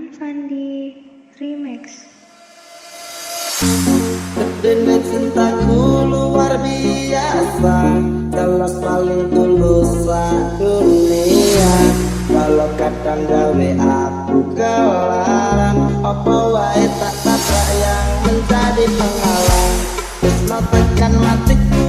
Rahman Fandi Remix. Kedene cintaku luar biasa, jelas paling tulus dunia. Kalau kadang gawe aku kelaran, apa wae tak tabrak yang menjadi penghalang. Wisno tekan matiku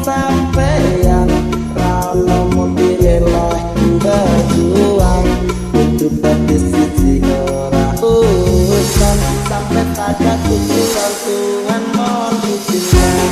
sampeyan, rano mudi eleh berjuang. Hidup dadi siji ora urusan, sampai pada tujuan Tuhan mohon izinkan.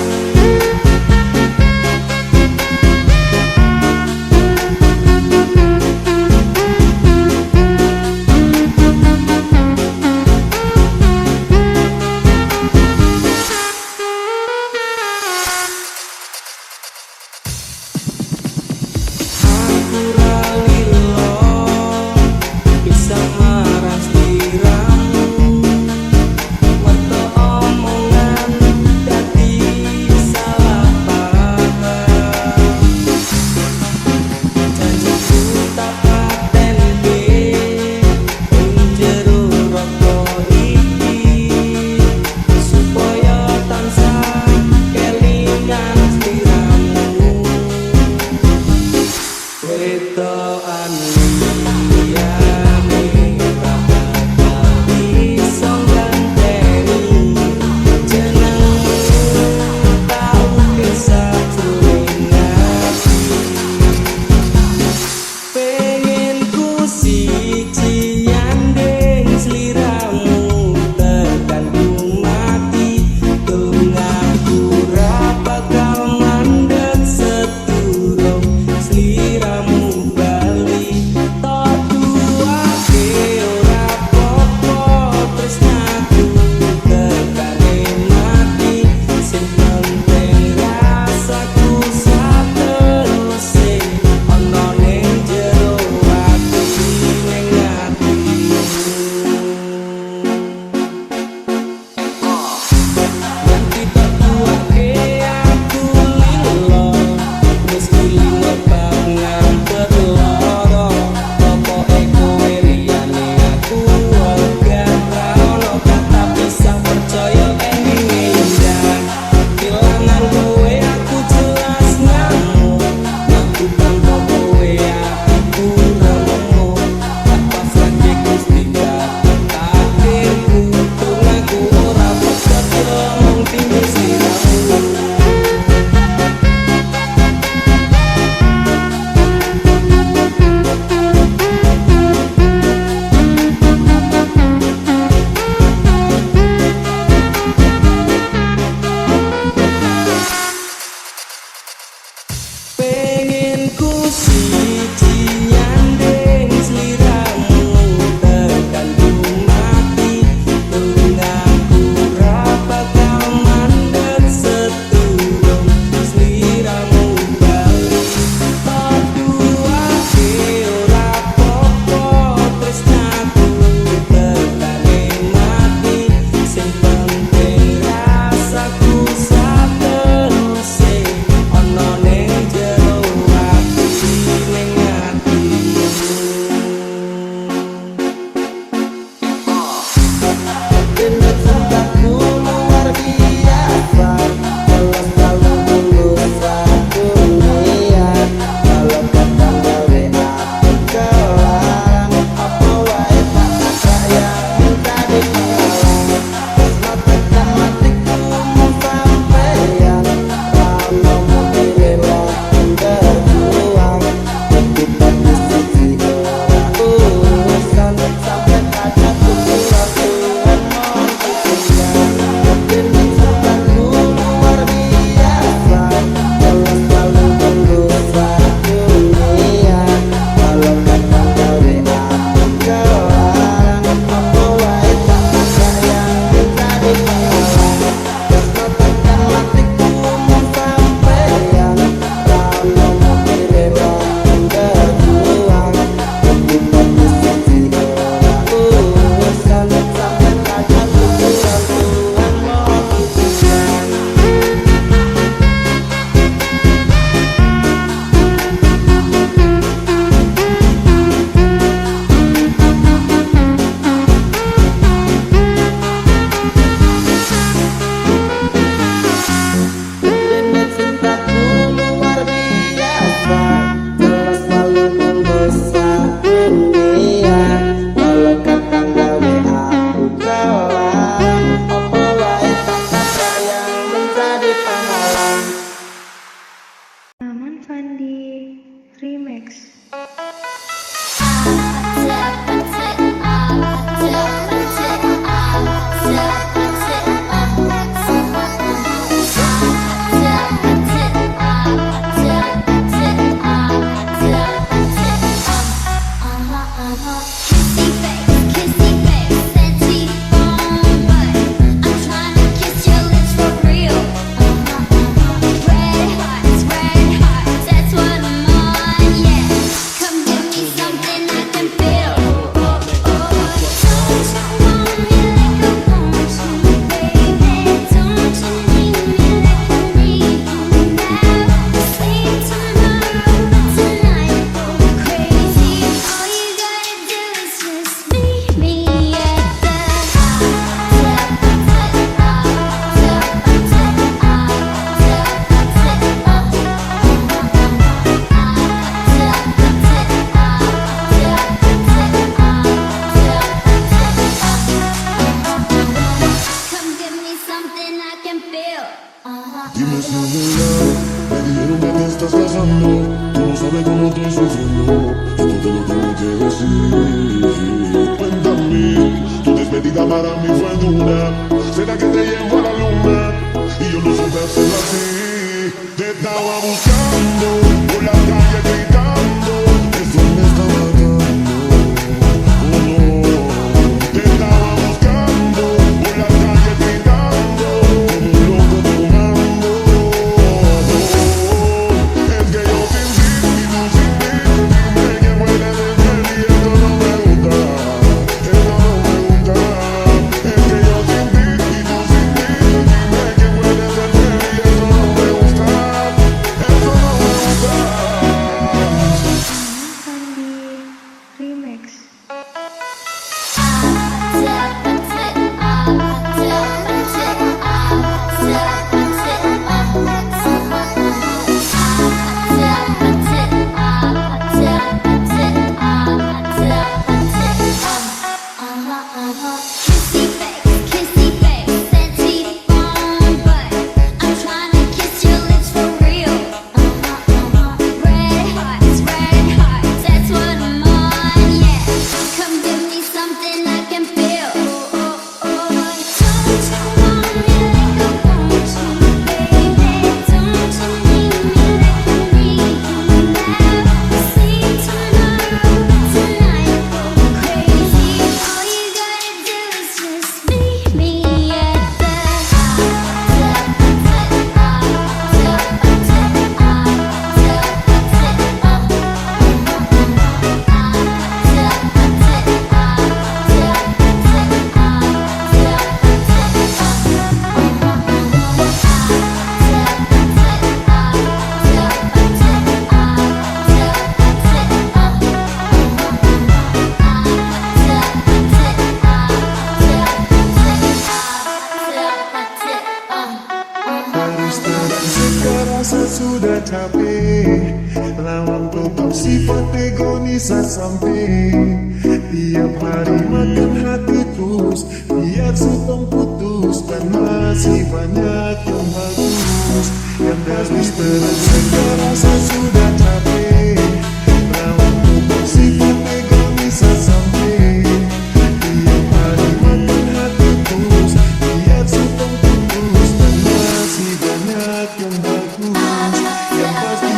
para mí fue dura. Será que te llevo a la luna y yo no supe hacerlo así. Te estaba buscando por la calle gritando, eso me estaba matando. Oh no, te estaba buscando por la calle gritando, como un loco tomando. Es que yo sin ti y tú sin mí, dime que puede ser y esto no me gusta, esto no me gusta. Es que yo sin ti y tú sin mí, dime que puede ser y esto no me gusta, esto no me gusta. Sandi Remix. Kissy face, sexy fun, but I'm tryna kiss your lips for real. Red hearts, that's what I'm on, yeah. Come give me something I can feel. Don't you want me like I want you, baby? Don't you need me like I need you now? See tomorrow, tonight go crazy. All you gotta do is just meet me at the Harus terang sekarang sesudah capek, lawan total sifat egois sampai tiap hari makan hati terus, biar sutong putus dan masih banyak yang bagus. Yang harus terang sekarang sesudah capek, lawan total sifat egois sampai tiap hari makan hati terus, biar sutong putus dan masih banyak yang bagus. Yang pasti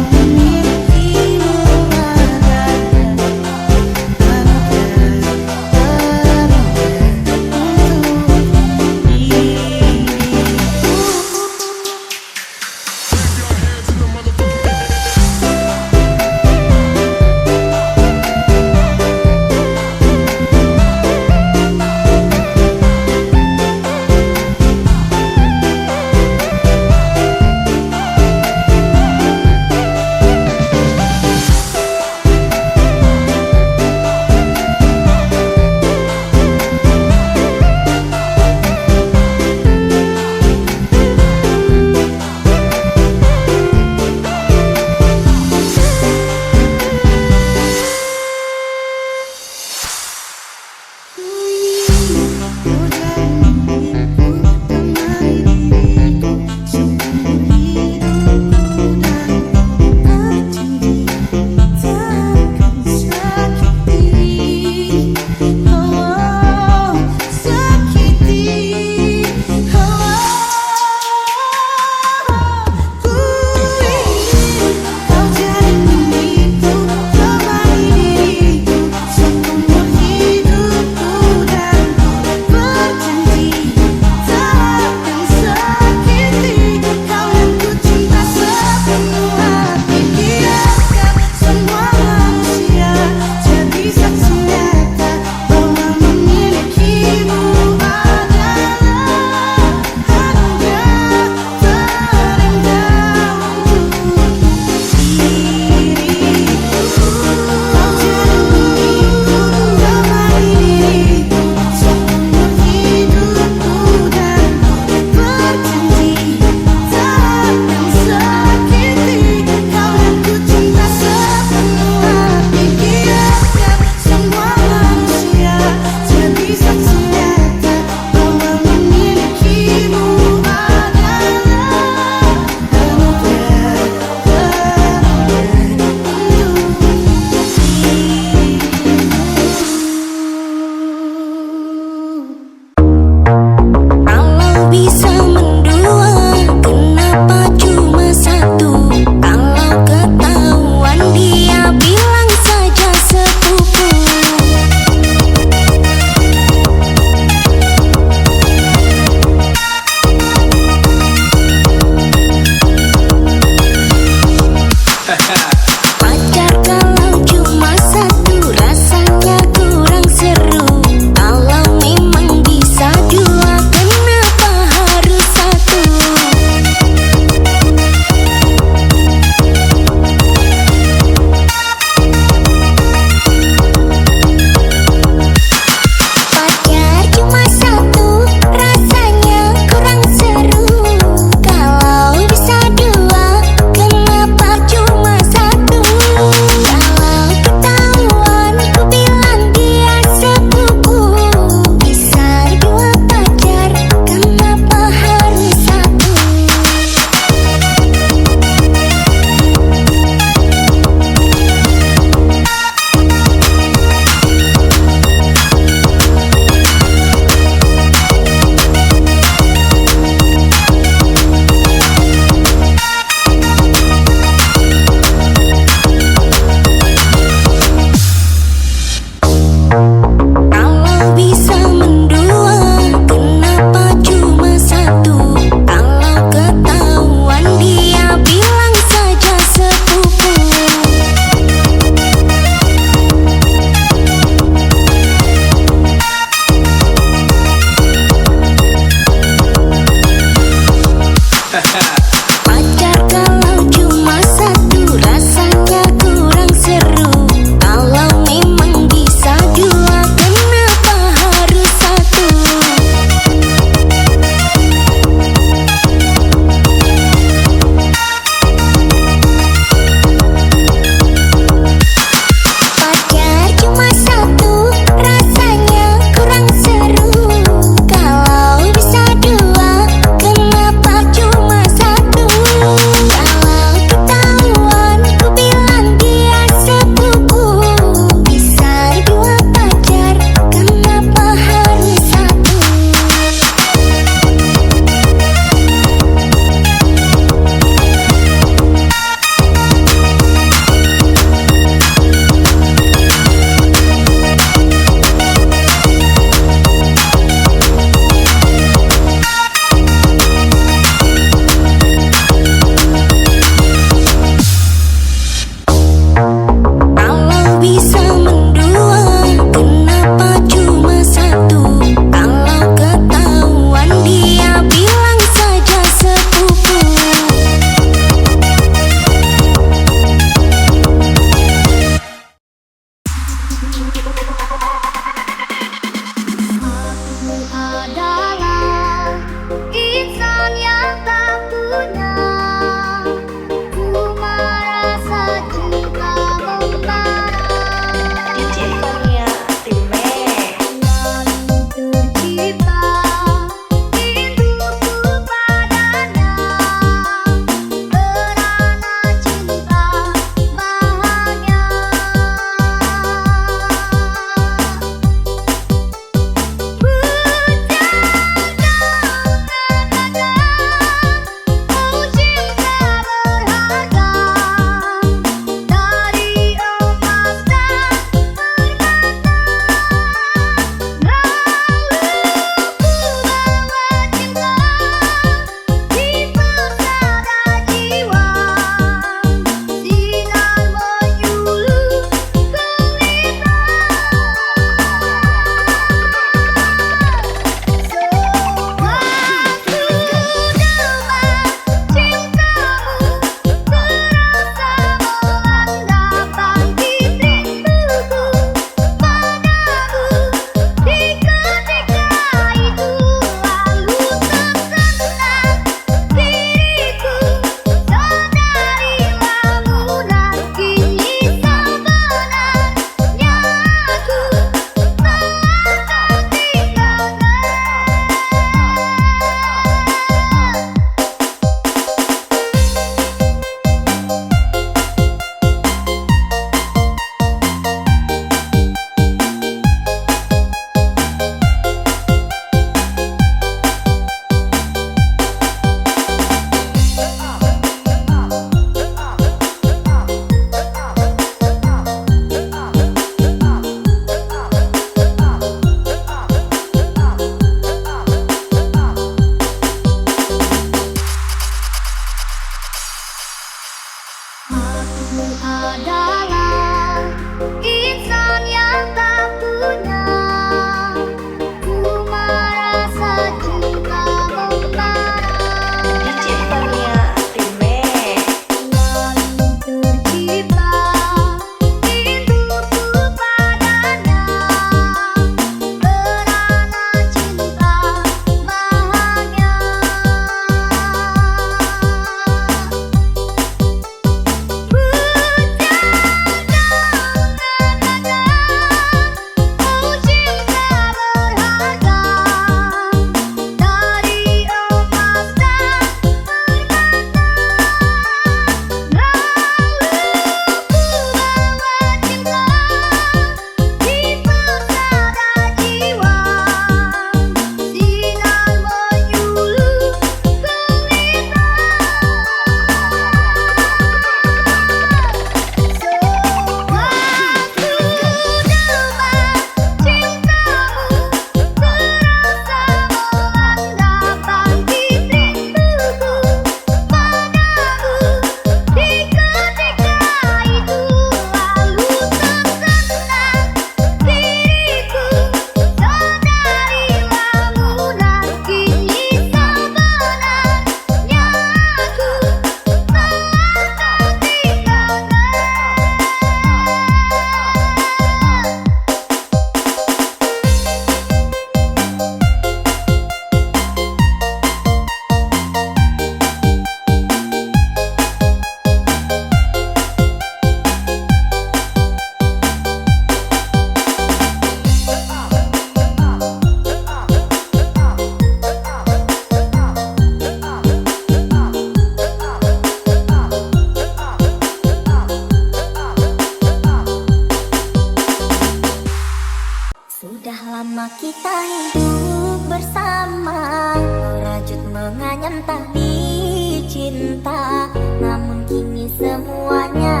kita hidup bersama, merajut menganyam tali cinta. Namun kini semuanya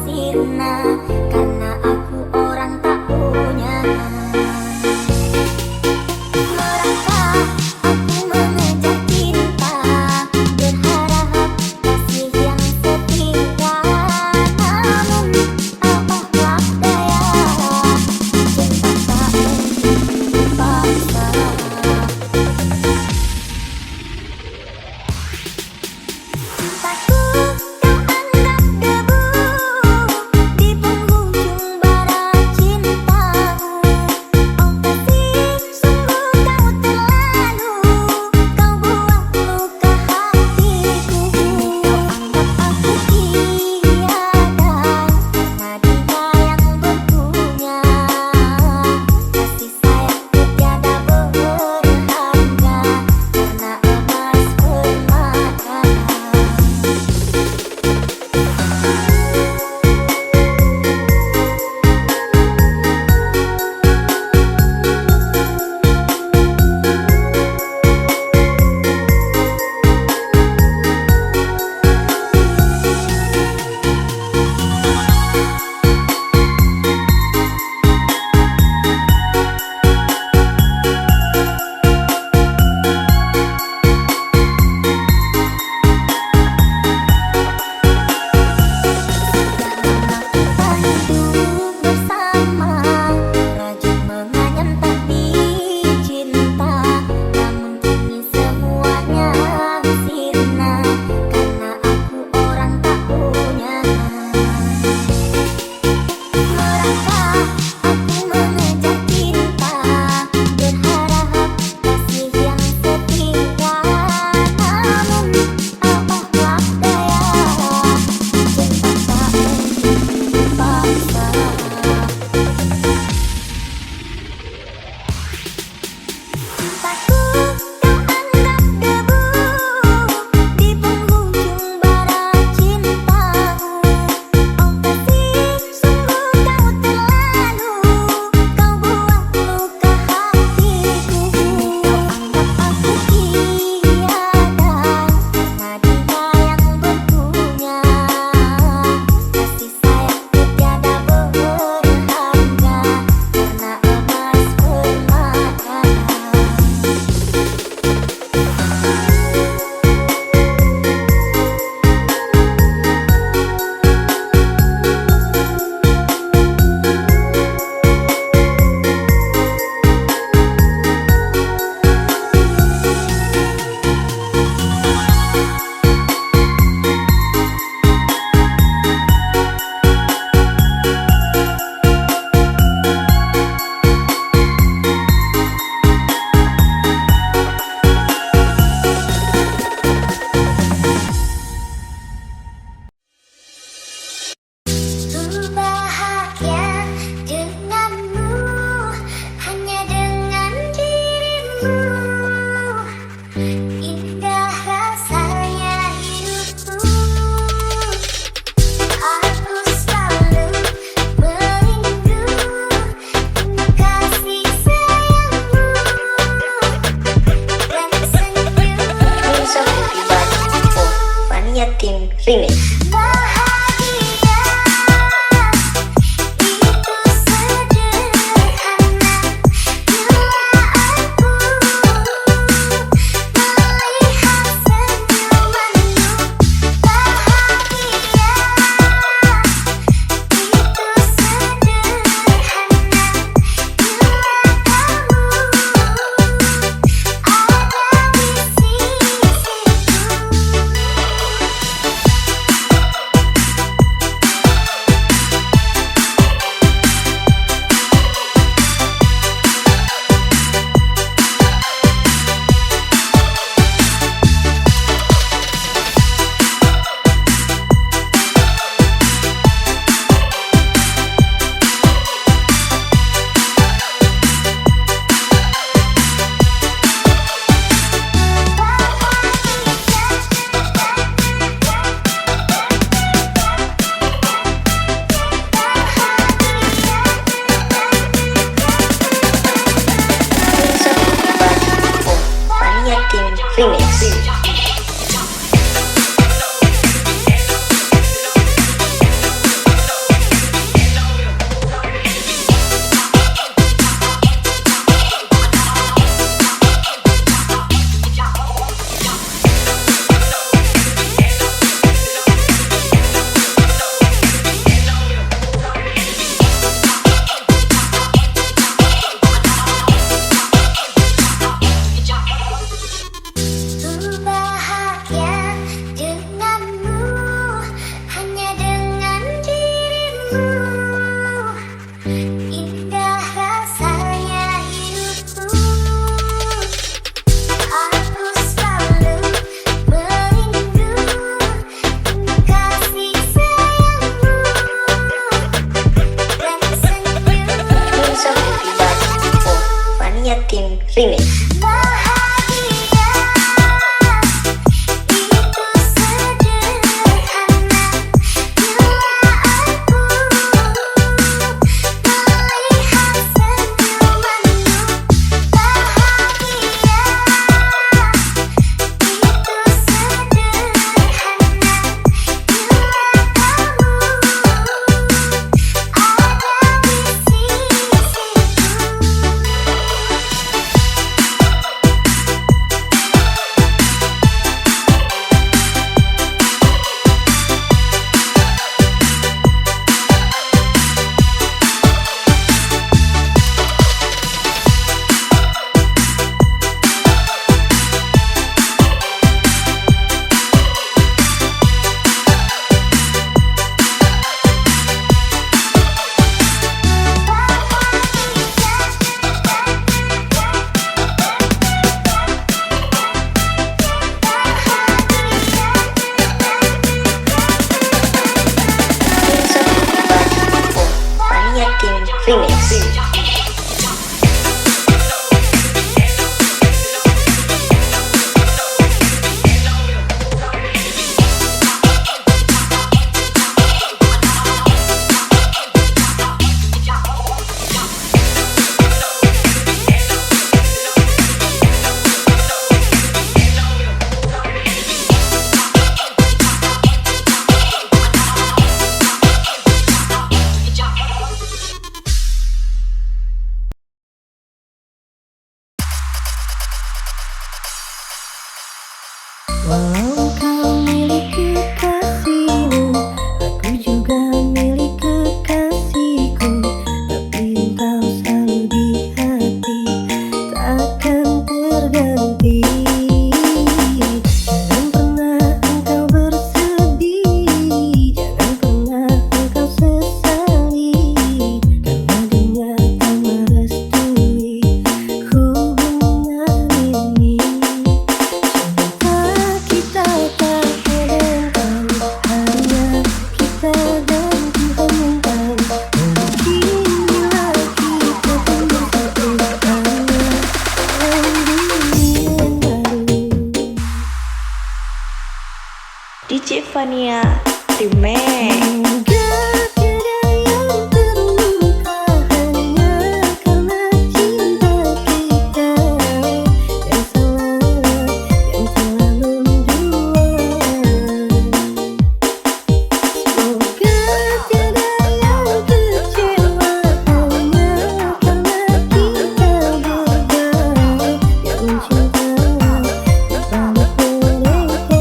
sirna, karena aku orang tak punya. Merasa aku mengejar cinta, berharap kasih yang setia. Namun apalah daya, cinta tak mungkin dipaksa. Cintaku kau anggap debu di penghujung bara cintamu. Oh kasih, sungguh kau terlalu, kau buat luka hatiku. Kau anggap aku tiada, karena dia yang berpunya. Kasih sayangku tiada berharga, karena emas permata. Kita hidup bersama, merajut menganyam tali cinta. Namun kini semuanya sirna, karena aku orang tak punya. Merasa aku mengejar cinta, berharap kasih yang setia. Namun apalah daya, cinta tak mungkin dipaksa. Cintaku kau anggap debu di penghujung bara cintamu. Oh kasih, sungguh kau terlalu, kau buat luka hatiku. Kau anggap aku tiada, karena dia yang berpunya. Kasih sayangku tiada berharga, karena emas permata. Ku bahagia denganmu, hanya dengan dirimu. Indah rasanya hidupku, aku selalu merindu kasih sayangmu dan senyum. Mania Team Remix. Bahagia itu sederhana, bila aku melihat senyumanmu. Bahagia itu sederhana, bila kamu ada di sisiku. Remix. Bahagia denganmu, hanya dengan dirimu. Indah rasanya hidupku. Aku selalu merindu kasih sayangmu dan senyum. Queens of the Vibes for Mania Team Remix. Bahagia itu sederhana bila aku melihat senyumanmu. Bahagia itu sederhana bila kamu ada di sisiku. Queens of the Vibes for Mania Team Remix. Walau kau milik kekasihmu, aku juga milik kekasihku. Tapi engkau selalu di hati, takkan terganti. Jangan pernah engkau bersedih, jangan pernah engkau sesali, karena dia tak merestui hubungan ini. Kita tak bayangkan, hanya kita dan Tuhan yang tahu. Mungkin bila kita pun bersatu, hanya dalam dunia yang baru. DJ Fania Remix. Semoga tiada yang terluka hanya karena cinta kita yang telah mendua. Semoga tiada yang kecewa hanya karena kita berdua yang mencinta bersama mereka.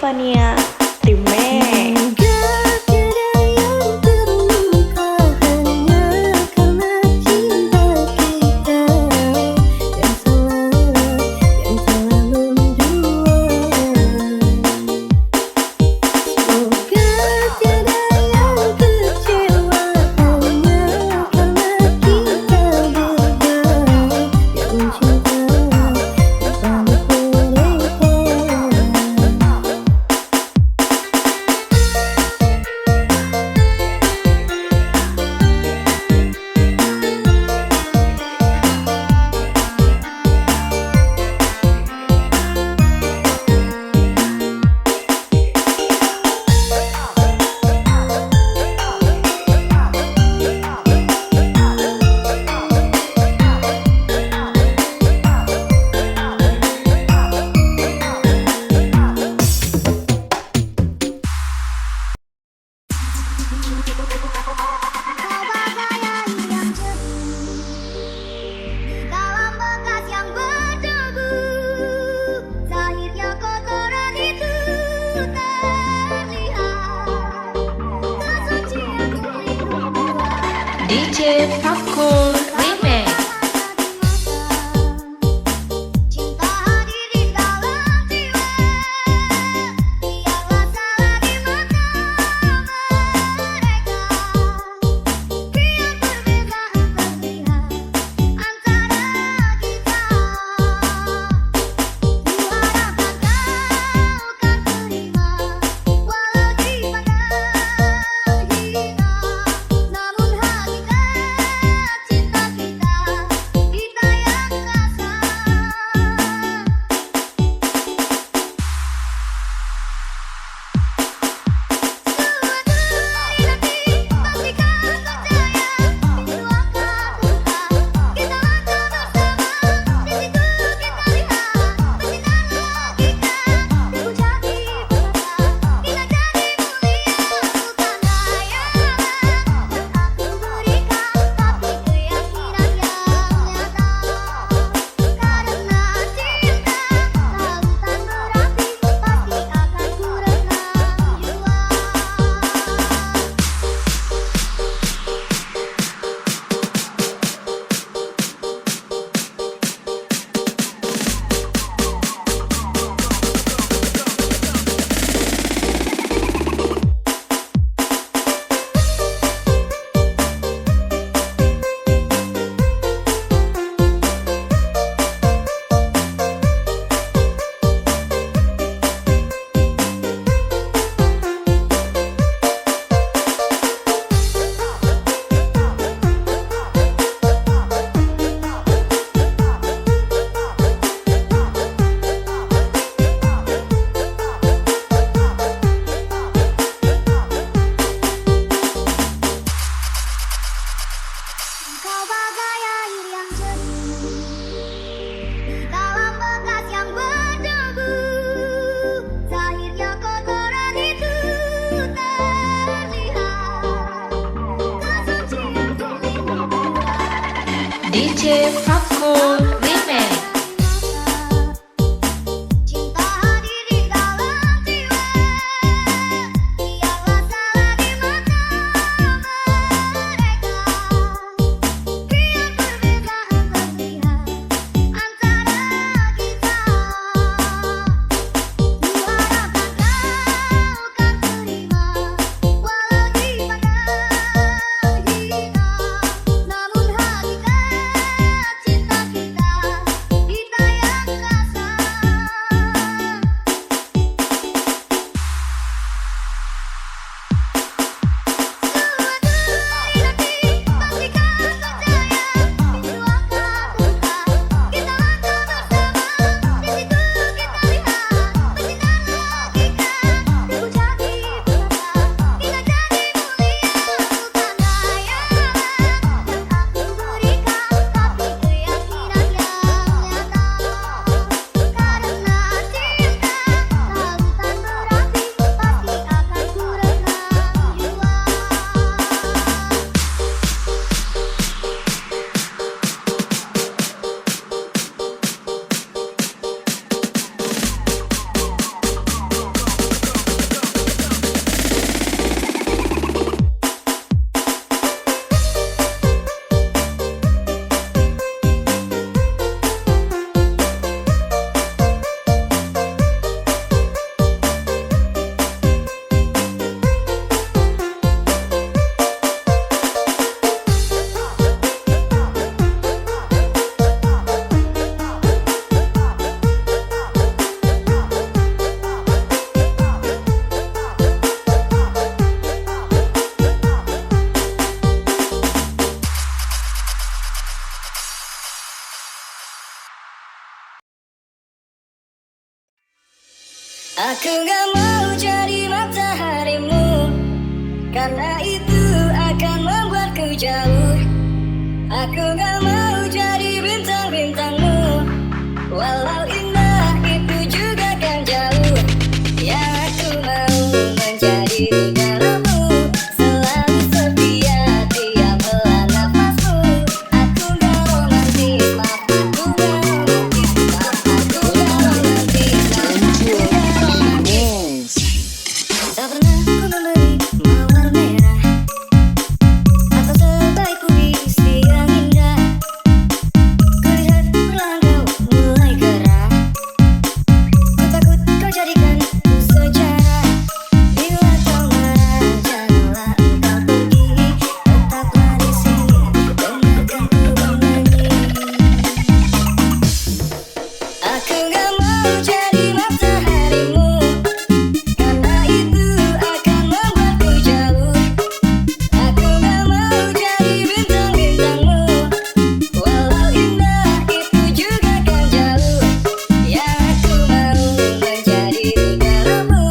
Fania Remake. Enggak tiada yang terluka hanya karena cinta kita yang telah mendua. Semoga tiada yang kecewa hanya karena kita berdua yang cinta bersama mereka. Kau bagai air yang jernih di dalam bekas yang berdebu. Zahirnya kotoran itu terlihat. Kesucian melindungi DJ Fakul Remake. cinta hadir di dalam jiwa. Biarlah salah di mata mereka. Biar perbedaan terlihat antara kita. Kuharapkan kau kan terima walau dipandang hina. Namun hakikat cinta kita yang rasa. Kau bagai air yang jernih di dalam bekas yang berdebu. Zahirnya kotoran itu terlihat. Kesucian melindungi DJ Fakul Remake. cinta hadir di dalam jiwa. Biarlah salah di mata mereka. Biar perbedaan terlihat antara kita. Kuharapkan kau kan terima walau dipandang hina. Namun hakikat cinta kita Aku gak mau jadi bintang-bintangmu, walau indah itu juga kan jauh. Yang aku mau menjadi negaramu, selalu setia tiap helaan nafasmu. Aku gak romantis, maaf aku gak romantis, maaf aku gak romantis, maaf aku gak romantis. Tak pernah ku memberi mawar merah atau sebaik puisi yang indah. Kulihat perlahan kau mulai gerah, ku takut kau jadikan ku sejarah. Bila kau marah janganlah engkau pergi, tetaplah di sini dengarkan ku bernyanyi. Aku gak mau jadi mataharimu, karena itu akan membuatku jauh. Aku gak mau jadi bintang-bintangmu, walau indah itu juga kan jauh. Yang aku mau menjadi negaramu,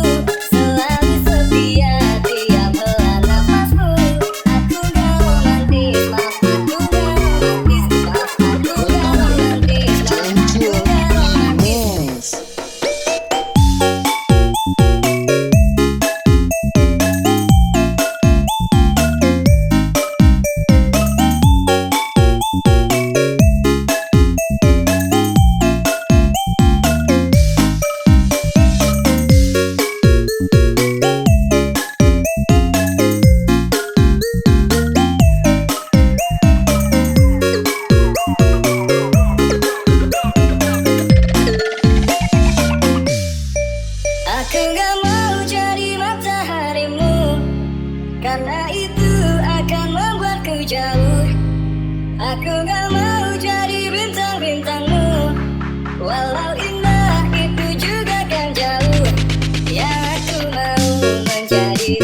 selalu setia tiap helaan nafasmu. Aku gak romantis, maaf aku gak romantis, maaf aku gak romantis, maaf aku gak romantis. Aku gak mau jadi mataharimu, karena itu akan membuatku jauh. Aku gak mau jadi bintang-bintangmu, walau indah itu juga kan jauh. Yang aku mau menjadi